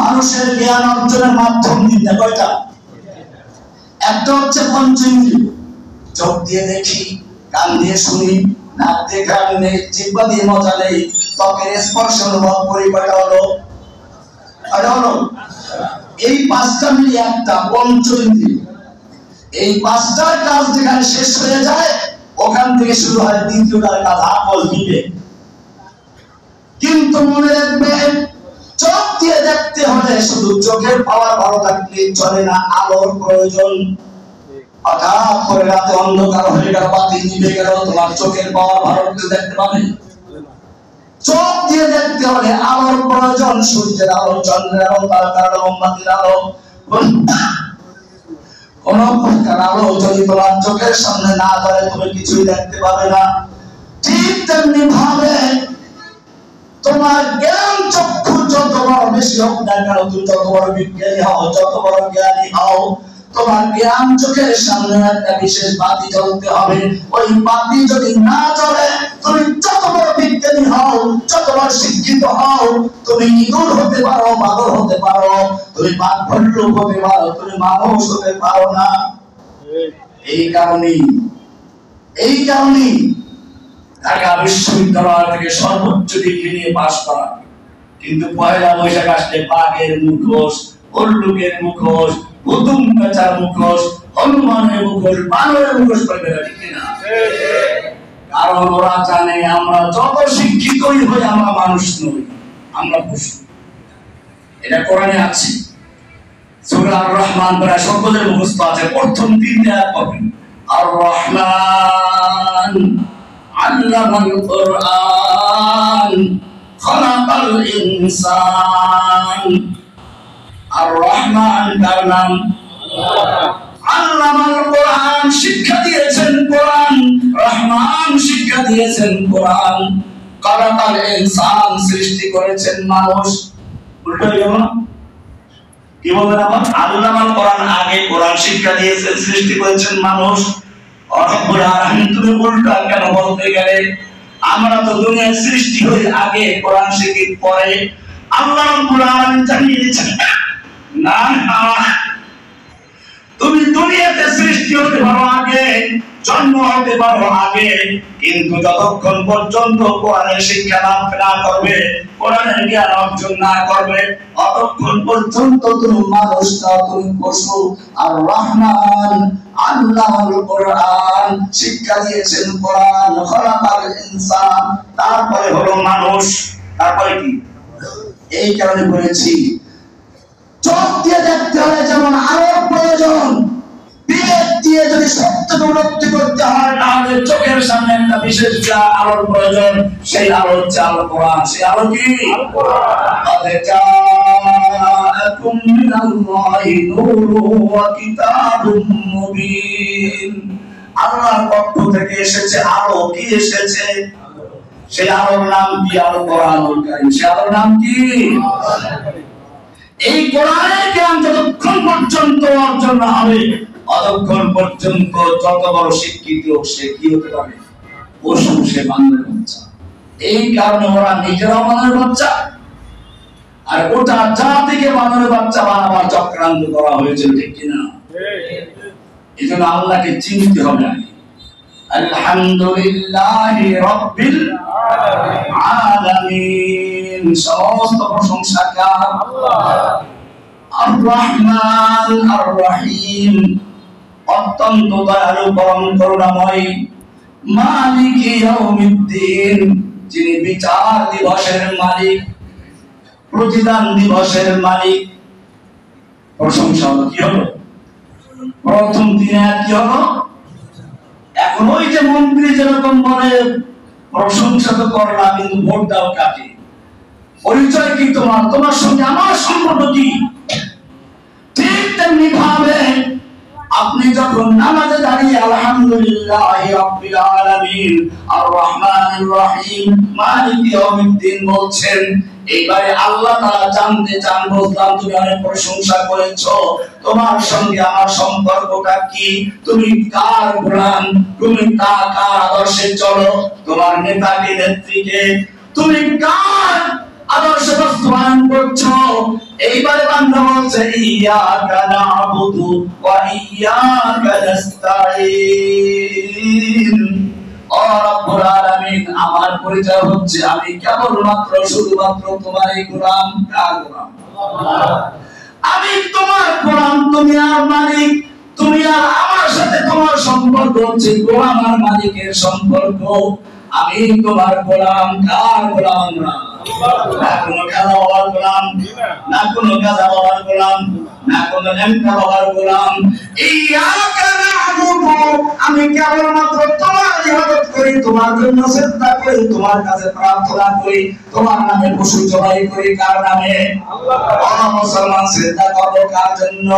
মানুষের জ্ঞান অর্জনের মাধ্যম তিনটা। কয়টা? একটা হচ্ছে পঞ্চেন্দ্রিয়, চোখ দিয়ে দেখি, কান দিয়ে শুনি, নাক দিয়ে ঘ্রাণ নেই, জিহ্বা দিয়ে মজা নেই, ত্বকের স্পর্শ অনুভব করি। কয়টা হলো? এই পাঁচটা মিলে একটা পঞ্চেন্দ্রিয়। এই পাঁচটার কাজ যেখানে শেষ হয়ে যায়, ওখান থেকে শুরু হয় দ্বিতীয়টার কাজ, আকল, বিবেক। কিন্তু মনে রাখবেন, চোখ দিয়ে দেখতে হলে শুধু চোখের পাওয়ার ভালো থাকলে চলে না, আলোর প্রয়োজন। হঠাৎ করে রাতে অন্ধকার হয়ে গেল, বাতি নিভে গেল, তোমার চোখের পাওয়ার ভালো দেখতে পাবে? চোখ দিয়ে দেখতে হলে আলোর প্রয়োজন, সূর্যের আলো, চন্দ্রের আলো, তারকার আলো, মোমবাতির আলো। কোন প্রকার আলো যদি তোমার চোখের সামনে না ধরে, তুমি কিছুই দেখতে পাবে না। ঠিক তেমনি ভাবে তোমার জ্ঞান চক্ষু যত বড় বেশি হোক না কেন, তুমি যত বড় বিজ্ঞানী হও, যত বড় জ্ঞানী হও, তোমার জ্ঞান চোখের সামনে একটা বিশেষ বাতি জ্বলতে হবে। ওই বাতি যদি না জ্বলে, তুমি যত বড় বিজ্ঞানী হও, যত বড় শিক্ষিত হও, তুমি ইঁদুর হতে পারো, বাদর হতে পারো, তুমি বাঘ ভাল্লুক হতে পারো, তুমি মানুষ হতে পারো না। এই কারণেই ঢাকা বিশ্ববিদ্যালয় থেকে সর্বোচ্চ ডিগ্রি নিয়ে পাশ করা, কিন্তু পয়লা বৈশাখ আসলে বাঘের মুখোশ, ভাল্লুকের মুখোশ, হুতুম পেঁচার মুখোশ, হনুমানের মুখোশ, বানরের মুখোশ পরে বেরোয়, ঠিক না? কারণ ওরা জানে আমরা যত শিক্ষিতই হই, আমরা মানুষ নই, আমরা পশু। এটা কোরআনে আছে, সূরা আর রহমান প্রায় সকলের মুখস্থ আছে। প্রথম তিনটা আয়াত পড়বেন, আর রহমান আল্লামাল কুরআন খালাকাল ইনসান। আর রহমান কার নাম? আল্লামাল কুরআন, শিক্ষা দিয়েছেন কোরআন। রহমান, শিক্ষা দিয়েছেন কোরআন। খালাকাল ইনসান, সৃষ্টি করেছেন মানুষ। উল্টো হয়ে গেল না? কি বলবেন আবার? আল্লামাল কোরআন আগে, কোরআন শিক্ষা দিয়েছেন, সৃষ্টি করেছেন মানুষ। রব্বুল আলামিন, তুমি উল্টা কেন বলতে গেলে? আমরা তো দুনিয়ার সৃষ্টি হই আগে, কোরআন শিখি পরে। আল্লাহ রব্বুল আলামিন জানিয়ে দিয়েছেন, না না, তুমি দুনিয়াতে সৃষ্টি হতে পারো আগে, জন্ম হতে পারো আগে, কিন্তু যতক্ষণ পর্যন্ত কোরআনের শিক্ষা লাভ না করবে, কোরআনের জ্ঞান অর্জন না করবে, ততক্ষণ পর্যন্ত তুমি মানুষ না, তুমি পশু। আর রহমান আল্লামাল কুরআন, শিক্ষা দিয়েছেন কোরআন। খালাকাল ইনসান, তারপরে হলো মানুষ। তারপরে কি? এই কারণে বলেছি, চোখ দিয়ে দেখতে হলে যেমন আলোর প্রয়োজন, বিবেক দিয়ে যদি সত্য উপলব্ধি করতে হয়, তাহলে চোখের সামনে একটা বিশেষ আলোর প্রয়োজন। সেই আলো হচ্ছে আল কোরআন। সেই আলো কি? জাআকুম মিনাল্লাহি নূরুন ওয়া কিতাবুম মুবিন। আল্লাহর পক্ষ থেকে এসেছে আলো। কি এসেছে? সেই আলোর নাম কি? আল কোরআনুল কারীম। সেই আলোর নাম কি? এই কোরআনের জ্ঞান যতক্ষণ পর্যন্ত অর্জন না হবে, ততক্ষণ পর্যন্ত যত বড় শিক্ষিত সে কি হতে পারে? পশু, সে বানরের বাচ্চা। এই কারণে ওরা নিজেরাও বানরের বাচ্চা, আর ওটা জাতিকে বানরের বাচ্চা বানাবার চক্রান্ত করা হয়েছে, ঠিক কিনা? এই জন্য আল্লাহকে চিনতে হবে আগে। আলহামদুলিল্লাহি রাব্বিল আলামিন, সমস্ত প্রশংসা কার? আল্লাহ। আর রহমান আর রহিম, অত্যন্ত দয়ালু, পরম করুণাময়। মালিকি ইয়াউমিদ্দিন, যিনি বিচার দিবসের মালিক, প্রতিদান দিবসের মালিক। প্রশংসা হলো, কি হলো? প্রথম দিনে কি হলো? এখন ওই যে মন্ত্রী যেরকম বলে প্রশংসা তো করলাম, কিন্তু ভোট দাও কাকে? পরিচয় কি তোমার? তোমার সঙ্গে আমার সম্পর্ক কি? ঠিক তেমনি ভাবে আপনি যখন নামাজে দাঁড়িয়ে আলহামদুলিল্লাহি রাব্বিল আলামিন আর রহমানির রহিম মালিকি ইয়াউমিদ্দিন বলছেন, এইবারে আল্লাহ তাআলা জানতে চান, বুঝলাম তুমি অনেক প্রশংসা করেছো, তোমার সঙ্গে আমার সম্পর্কটা কি? তুমি কার গোলাম? তুমি কার আদর্শে চলো? তোমার নেতাকে, নেত্রীকে? তুমি কার আদর্শ বাস্তবায়ন করছো। এইবারে বান্দা বলছে ইয়াকা না'বুদু ওয়া ইয়াকা নাস্তাঈন। ও রব্বুল আলামিন, আমার পরিচয় হচ্ছে আমি কেবলমাত্র শুধুমাত্র তোমারই গোলাম। কার গোলাম? আমি তোমার গোলাম, তুমি আর মালিক। তুমি আর আমার সাথে তোমার সম্পর্ক হচ্ছে গোলাম আর মালিকের সম্পর্ক। আমি তোমার গোলাম। কার গোলাম? না কোনো কাজা বাবার গোলাম, না কোনো কাজা বাবার গোলাম, না কোনো নেমকা বাবার গোলাম। ইয়াকা না'বুদু, আমি কেবলমাত্র তোমার ইবাদত করি, তোমার জন্য সিজদা করি, তোমার কাছে প্রার্থনা করি, তোমার নামে পশু জবাই করি। কার নামে? আল্লাহ। মুসলমান সিজদা করব কার জন্য?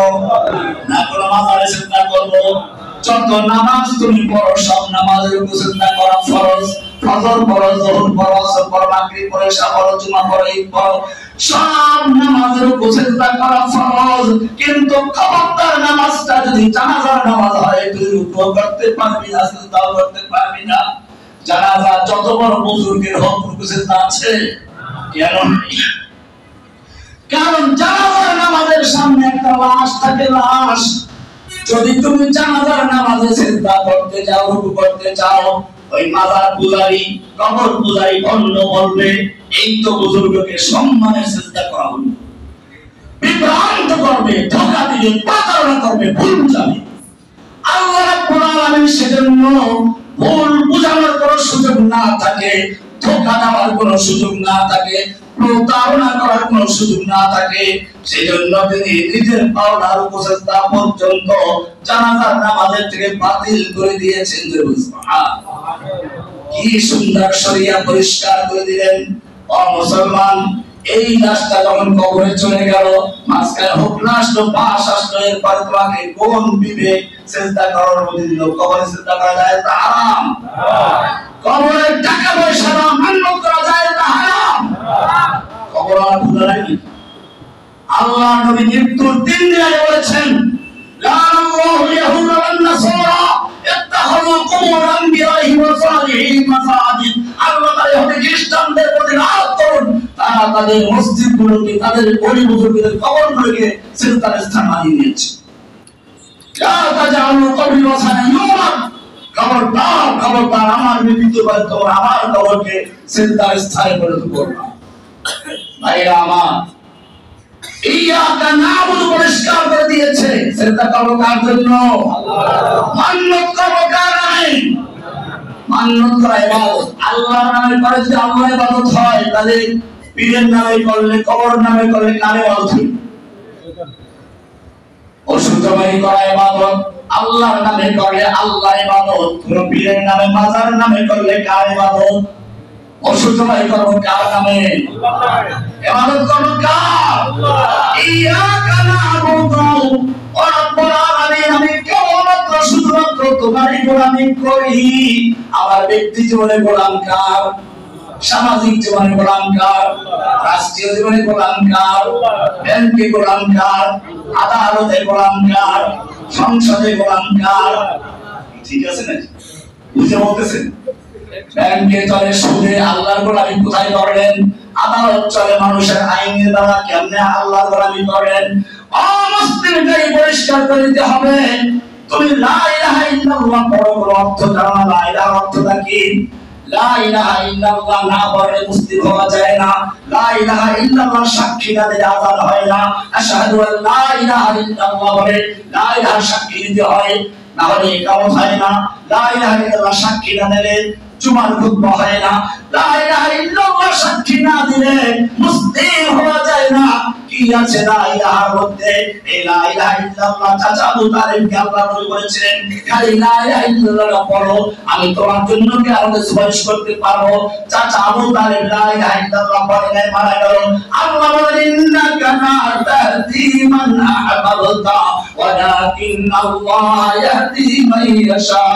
না কোনো মাজারে সিজদা করব। যত নামাজ তুমি পড়ো সব নামাজের উপর সিজদা করা ফরজ। ফজর পড়ো, যোহর পড়ো, আসর পড়ো, মাগরিব পড়ো, ইশা পড়ো, জুমা পড়ো, ঈদ পড়ো, সব নামাজের উপর সিজদা করা ফরজ। কিন্তু খবরদার নামাজটা যদি জানাজার নামাজ হয় তুই রুকু করতে পারবি না, সিজদা করতে পারবি না। জানাজা যত বড় বুজুর্গের হোক রুকু সিজদা আছে কেন? কারণ জানাজার নামাজের সামনে একটা লাশ থাকে, লাশ। যদি তুমি জানাজার নামাজে সিজদা করতে যাও, রুকু করতে চাও, ওই মাজার পূজারী, কবর পূজারী অন্য বলবে এই তো বুজুর্গকে সম্মানের সিজদা করা হলো। বিভ্রান্ত করবে, ধোঁকা দিবে, প্রতারণা করবে, ভুল বুঝাবে। আল্লাহ রাব্বুল আলামিন সেজন্য ভুল বুঝানোর কোনো সুযোগ না থাকে, ধোঁকা দেওয়ার কোনো সুযোগ না থাকে, প্রতারণা করার কোনো সুযোগ না থাকে, সেজন্য তিনি নিজের পাওনার উপসেজদা পর্যন্ত জানাজার নামাজের থেকে বাতিল করে দিয়েছেন। কি সুন্দর শরিয়া পরিষ্কার করে দিলেন। ও মুসলমান, এই লাশটা যখন কবরে চলে গেল, মাঝখানে হুকম আসলো, পাশ আসলো, এরপরে তোমাকে কোন বিবেক সিজদা করার অনুমতি দিল? কবরে সিজদা করা যায় তা হারাম। কবরে টাকা পয়সা না মান্যত করা যায় তা হারাম। কবর আর পূজা নাকি? আল্লাহ নবী মৃত্যুর 3 দিন আগে বলেছেন, লানাল্লাহু ইয়াহুদা ওয়ান নাসারা ইত্তাখাযু কুবুর আনবিয়াইহিম ওয়া সালিহিন মাসাজিদ। আল্লাহ তাআলা ইহুদি খ্রিস্টানদের প্রতি লানত করুন, তারা তাদের মসজিদগুলোকে, তাদের ওলি বুজুর্গদের কবরগুলোকে সিজদার স্থান বানিয়ে নিয়েছে। লা তাজালু কবরি ওয়াসানা ইউমাদ। খবরদার, খবরদার, আমার মৃত্যু পরে তোমরা আমার কবরকে সিজদার স্থানে পরিণত করবে না। ভাইরা আমার, ইয়াকা না'বুদু পরিষ্কার করে দিয়েছে। সিজদা করব কার জন্য? আল্লাহ। মান্নত করব কার নামে? মান্নত করা ইবাদত। আল্লাহর নামে করে যদি আল্লাহর ইবাদত হয়, তাহলে পীরের নামে করলে, কবর নামে করলে কার ইবাদত হবে? ওষুধ জবাই করা ইবাদত। আল্লাহর নামে করলে আল্লাহর ইবাদত। কোন পীরের নামে, মাজার নামে করলে কার ইবাদত? ওষুধ জবাই করব কার নামে? আল্লাহর। ইবাদত করব কার? আল্লাহ। ইয়াকা না'বুদু ওয়া রাব্বুল আলামিন, আমি কেবলমাত্র শুধুমাত্র তোমারই গোলামি করি। আমার ব্যক্তি জীবনে গোলাম কার? সামাজিক জীবনে গোলাম কার? রাষ্ট্রীয় জীবনে গোলাম কার? ব্যাংকে গোলাম কার? আদালতে গোলাম কার? সংসদে গোলাম কার? ঠিক আছে নাকি? বুঝে বলতেছেন? ব্যাংকে চলে সুদে, আল্লাহর গোলামি কোথায় করেন? আদালত চলে মানুষের আইনের দ্বারা, কেমনে আল্লাহর গোলামি করেন? অমুসলিমকে পরিষ্কার করে দিতে হবে। তুমি লা ইলাহা ইল্লাল্লাহ পড়ো, অর্থ জানো না? লা ইলাহা অর্থটা কি? লা ইলাহা ইল্লাল্লাহ না পড়লে মুসলিম হওয়া যায় না। লা ইলাহা ইল্লাল্লাহ সাক্ষী না দিলে আযান হয় না। আশহাদু আল লা ইলাহা ইল্লাল্লাহ বলে লা ইলাহা সাক্ষী দিতে হয়, না হলে ইকামত হয় না। লা ইলাহা ইল্লাল্লাহ সাক্ষী না দিলে জুমার খুতবা হয় না। লা ইলাহা ইল্লাল্লাহ সাক্ষী না দিলে মুসলিম হওয়া যায় না। কি আছে লা ইলাহার মধ্যে? এই লা ইলাহা ইল্লাল্লাহ চাচা আবু তালিবকে আল্লাহ নবী বলেছিলেন, খালি লা ইলাহা ইল্লাল্লাহ পড়ো, আমি তোমার জন্য কি আমাকে সুপারিশ করতে পারবো? চাচা আবু তালিব লা ইলাহা ইল্লাল্লাহ পড়ে নাই, মারা গেল। আল্লাহ বলেন, ইন্নাকা লা তাহদি মান আহবাবতা ওয়ালাকিন্নাল্লাহ ইয়াহদি মান ইয়াশা।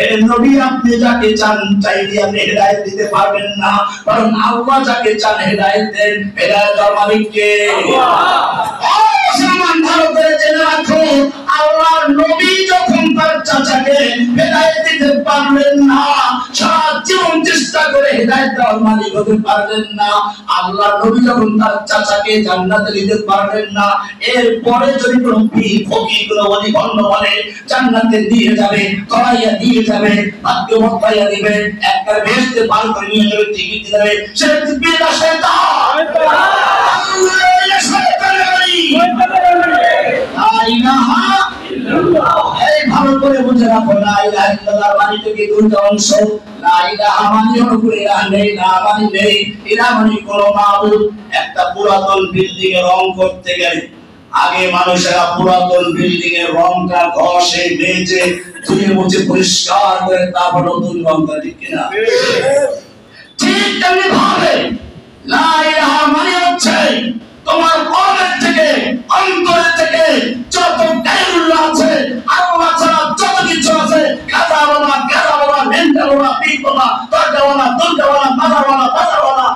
এ নবী, আপনি যাকে চান চাইলে আপনি হেদায়েত দিতে পারবেন না, বরং আল্লাহ যাকে চান হেদায়েত দেন। হেদায়েতের মালিক কে? আল্লাহ। মুসলমান ভালো করে জেনে রাখো, আল্লাহর নবী যখন তার চাচাকে হেদায়েত দিতে পারলেন না, সারা জীবন চেষ্টা করে হেদায়েত দেওয়ার মালিক হতে পারলেন না, আল্লাহ নবী যখন তার চাচাকে জান্নাতে নিতে পারলেন না, এরপরে যদি কোনো পীর ফকির কোনো ওলি বন্ধ বলে জান্নাতে দিয়ে যাবে, করাইয়া দিয়ে যাবে, ভাগ্য বদলাইয়া দিবে, একবার বেহেশতে পার করে নিয়ে যাবে, টিকিট দিয়ে যাবে, সে বিদা শয়তান। আল্লাহ শয়তানের বাড়ি। লা ইলাহা ইল্লাল্লাহ। এই ভালো করে বুঝে রাখো, লা ইলাহা ইল্লাল্লাহ মানে থেকে দুটো অংশ। লা ইলাহা মানে হলো কোনো ইলাহ নেই, না মানে নেই, ইলাহ মানে কোনো মাবুদ। একটা পুরাতন বিল্ডিং এর রং করতে গেলে আগে মানুষেরা পুরাতন বিল্ডিং এর রংটা ঘষে মেজে ধুয়ে মুছে পরিষ্কার করে তারপর নতুন রংটা, ঠিক কিনা? ঠিক তেমনি ভাবে লা ইলাহা মানে হচ্ছে তোমার কলবের থেকে অন্তরের থেকে যত গায়রুল্লাহ আছে, আল্লাহ ছাড়া যত কিছু আছে, গাদাওয়ালা মেন্টালওয়ালা পিপওয়ালা দরজাওয়ালা বাজারওয়ালা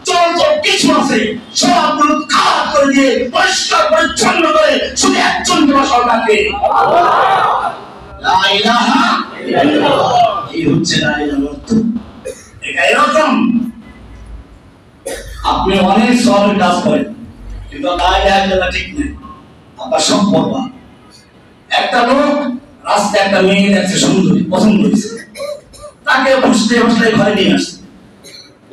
যত কিছু আছে সবগুলো খারাপ করে দিয়ে পরিষ্কার পরিচ্ছন্ন করে শুধু একজনকে বসাও, ডাকে লা ইলাহা ইল্লাল্লাহ। এই হচ্ছে লা ইলাহার অর্থ। এটা এরকম আপনি অনেক সবের কাজ করেন কিন্তু লা ইলাহা ইল্লাল্লাহ ঠিক নেই, আপনার সব বরবাদ। একটা লোক রাস্তায় একটা মেয়ে দেখছে সুন্দরী, পছন্দ হয়েছে, তাকে বসতে ঘরে নিয়ে আসছে,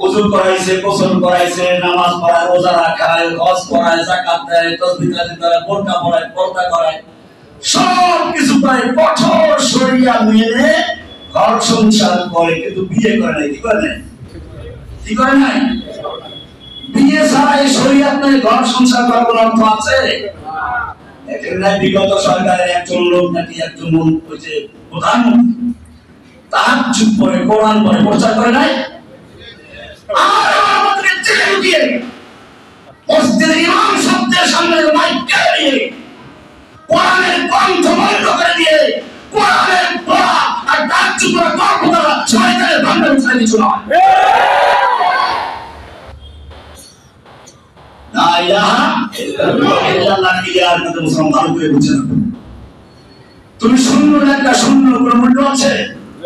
ওযু করাইছে, গোসল করাইছে, নামাজ পড়ায়, রোজা রাখায়, হজ করায়, যাকাত দেয়, তাসবিহ দেয়, বোরকা পরায়, পর্দা করায়, সব কিছু করে কঠোর শরিয়া মেনে ঘর সংসার করে, কিন্তু বিয়ে করে নাই। কি করে নাই? কি করে নাই? বিয়ে ছাড়া এই শরিয়াত নিয়ে ঘর সংসার করার কোনো অর্থ আছে? এখানে বিগত সরকারের একজন লোক নাকি একজন হচ্ছে প্রধানমন্ত্রী, তাহাজ্জুদ পড়ে, কোরআন পড়ে, প্রচার করে নাই? আর আমাদের জেলে দিয়ে মসজিদের ইমাম সাহেবের সামনে মাইক দিয়ে কোরআনের গ্রন্থ বন্ধ করে দিয়ে কোরআনের পড়া আর তাহাজ্জুদ পড়া গল্প করা শয়তানের ভান্ডার ছেড়ে কিছু নয়। লা ইলাহা ইল্লাল্লাহ কি আর কত মুসলমান ভালো করে বুঝে নাও। তুমি শূন্য একটা শূন্য কোনো মূল্য আছে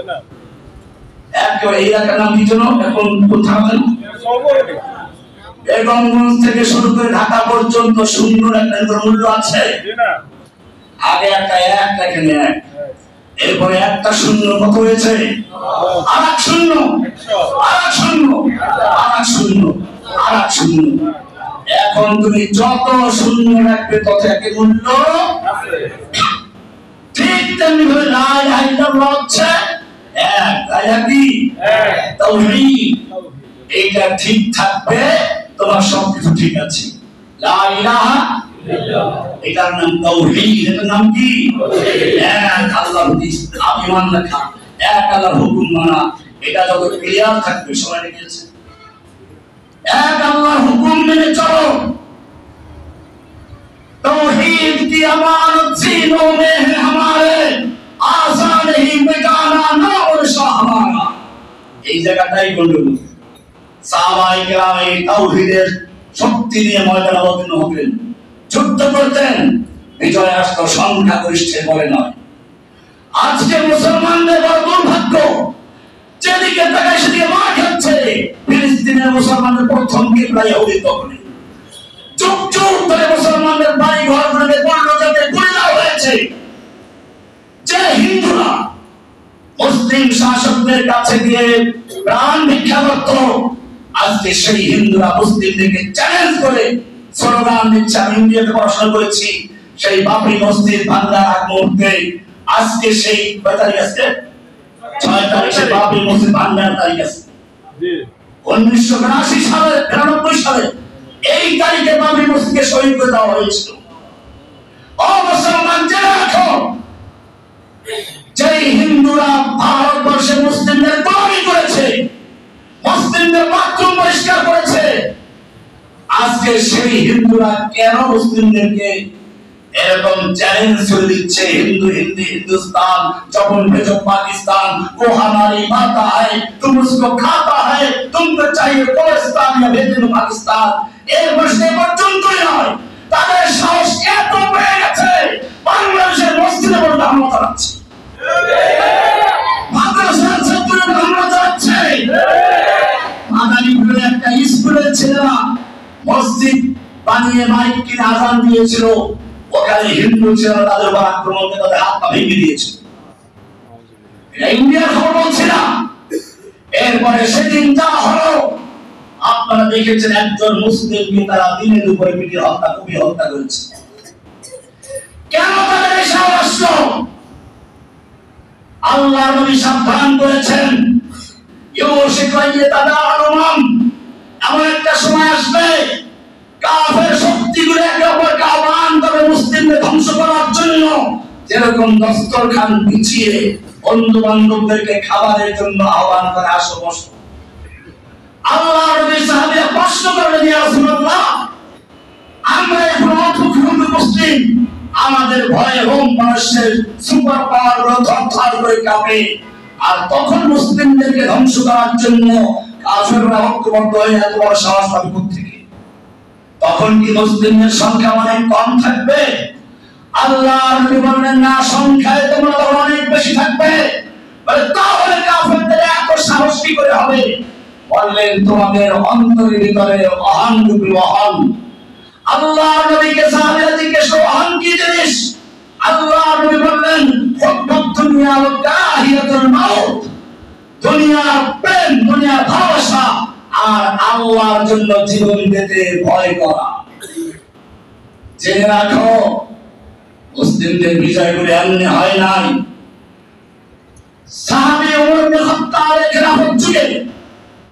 না। একেবারে এই এলাকার নাম কি জানো? এখন কোথাও জানো? বেগমগঞ্জ থেকে শুরু করে ঢাকা পর্যন্ত শূন্য একটা কোনো মূল্য আছে না। আগে একটা এখানে এক, এরপরে একটা শূন্য কত হয়েছে? আর এক শূন্য, আর এক শূন্য, আর এক শূন্য, আর এক শূন্য। এখন তুমি যত শূন্য রাখবে তত একই মূল্য আছে। ঠিক তেমনি ভাবে লা ইলাহা ইল্লাল্লাহ হচ্ছে এক, কি তাওহীদ। এইটা ঠিক থাকবে তোমার সবকিছু ঠিক আছে। লা ইলাহা ইল্লাল্লাহ এটার নাম তাওহীদ। এটার নাম কি? এক আল্লাহর ঈমান রাখা, এক আল্লাহর হুকুম মানা। এটা যত ক্লিয়ার থাকবে, সবাই লিখেছে এক আল্লাহর হুকুম মেনে চলো। तौहीद की अमानत सीनों में है हमारे, आसान ही मिटाना ना वर्षा हमारा। এই জায়গাটাই গন্ডগোল। সাহাবায়ে কেরাম এই তাওহীদের শক্তি নিয়ে ময়দানে অবতীর্ণ হতেন, যুদ্ধ করতেন, বিজয় আসতো সংখ্যাগরিষ্ঠের বলে নয়। আজকে মুসলমানদের বড় দুর্ভাগ্য, যেদিকে তাকায় সেদিকে মার খাচ্ছে। ফিলিস্তিনের মুসলমানদের প্রথম কিবলা ইহুদি তখনই যুগ যুগ ধরে মুসলমানদের বাড়ি ঘরগুলোকে পূর্ণজাতে করে দেওয়া হয়েছে। যে হিন্দুরা মুসলিম শাসকদের কাছে গিয়ে প্রাণ ভিক্ষা করত, আজকে সেই হিন্দুরা মুসলিমদেরকে চ্যালেঞ্জ করে স্লোগান দিচ্ছে। আমি ইন্ডিয়াতে পড়াশোনা করেছি, সেই বাবরি মসজিদ ভাঙার আগ মুহূর্তে আজকে সেই 6 তারিখে বাবরি মসজিদ ভাঙার তারিখ আছে 1982 সালে, 93 সালে এই তারিখে বাবরি মসজিদকে শহীদ করে দেওয়া হয়েছিল। ও মুসলমান, জেনে রাখো, যে হিন্দুরা ভারতবর্ষে মুসলিমদের গোলামি করেছে, মুসলিমদের বাথরুম পরিষ্কার করেছে, আজকে সেই হিন্দুরা কেন মুসলিমদেরকে এরকম চ্যালেঞ্জ করে দিচ্ছে? हिंदुस्तान जब भेजो पाकिस्तान वो हमारी माता है, तुम उसको खाता है, तुमको चाहिए पाकिस्तान या भेजो पाकिस्तान। এই প্রশ্নে পর্যন্তই নয়, তাদের সাহস এত বেড়ে গেছে বাংলাদেশের মসজিদে বলতে হামলা চালাচ্ছে, মাদ্রাসার ছাত্ররা হামলা চালাচ্ছে, নিয়ে মাইক কিনে আজান দিয়েছিল, ওখানে হিন্দু ছিল তাদের উপর আক্রমণ করে তাদের হাত পা ভেঙে দিয়েছিল। এটা ইন্ডিয়ার খবর বলছি না। এরপরে সেদিন যা হলো আপনারা দেখেছেন, একজন মুসলিমকে তারা দিনে দুপুরে পিটিয়ে হত্যা করেছে। কেন তাদের এই সাহস? আল্লাহর নবী সাবধান করেছেন, এমন একটা সময় আসবে কাফের শক্তিগুলো একে অপরকে আহ্বান করবে মুসলিমদের ধ্বংস করার জন্য। যেরকম দস্তরখান বিছিয়ে বন্ধু বান্ধবদেরকে খাবারের জন্য আহ্বান করে, আসো বসো। আল্লাহর নবী সাহাবীরা প্রশ্ন করলেন, ইয়া রাসূলুল্লাহ, আমরা এখন অপরিণত মুসলিম, আমাদের ভয়ে রোম মানুষের সুপার পাওয়ার গুলো থরথর করে কাঁপে, আর তখন মুসলিমদেরকে ধ্বংস করার জন্য কাফেররা ঐক্যবদ্ধ হয়ে এত বড় সাহস পাবে কোত্থেকে? তখন কি মুসলিমদের সংখ্যা অনেক কম থাকবে? আল্লাহর নবী বললেন, না, সংখ্যায় তোমরা তখন অনেক বেশি থাকবে। বলে তাহলে কাফেরদের এত সাহস কি করে হবে? বললেন, তোমাদের অন্তরের ভিতরে অহং রূপী অহং। আল্লাহর নবীকে সাহাবীরা জিজ্ঞেস করলেন, অহং কি জিনিস? আল্লাহর নবী বললেন, হুব্বুদ দুনিয়া ওয়া কারাহিয়াতুল মাউত। দুনিয়ার প্রেম, দুনিয়ার ভালোবাসা, আর আল্লাহর জন্য জীবন দিতে ভয় করা। জেনে রাখো, মুসলিমদের বিজয়গুলো এমনি হয় নাই। সাহাবী ওমর ইবনে খাত্তাবের খেলাফত যুগে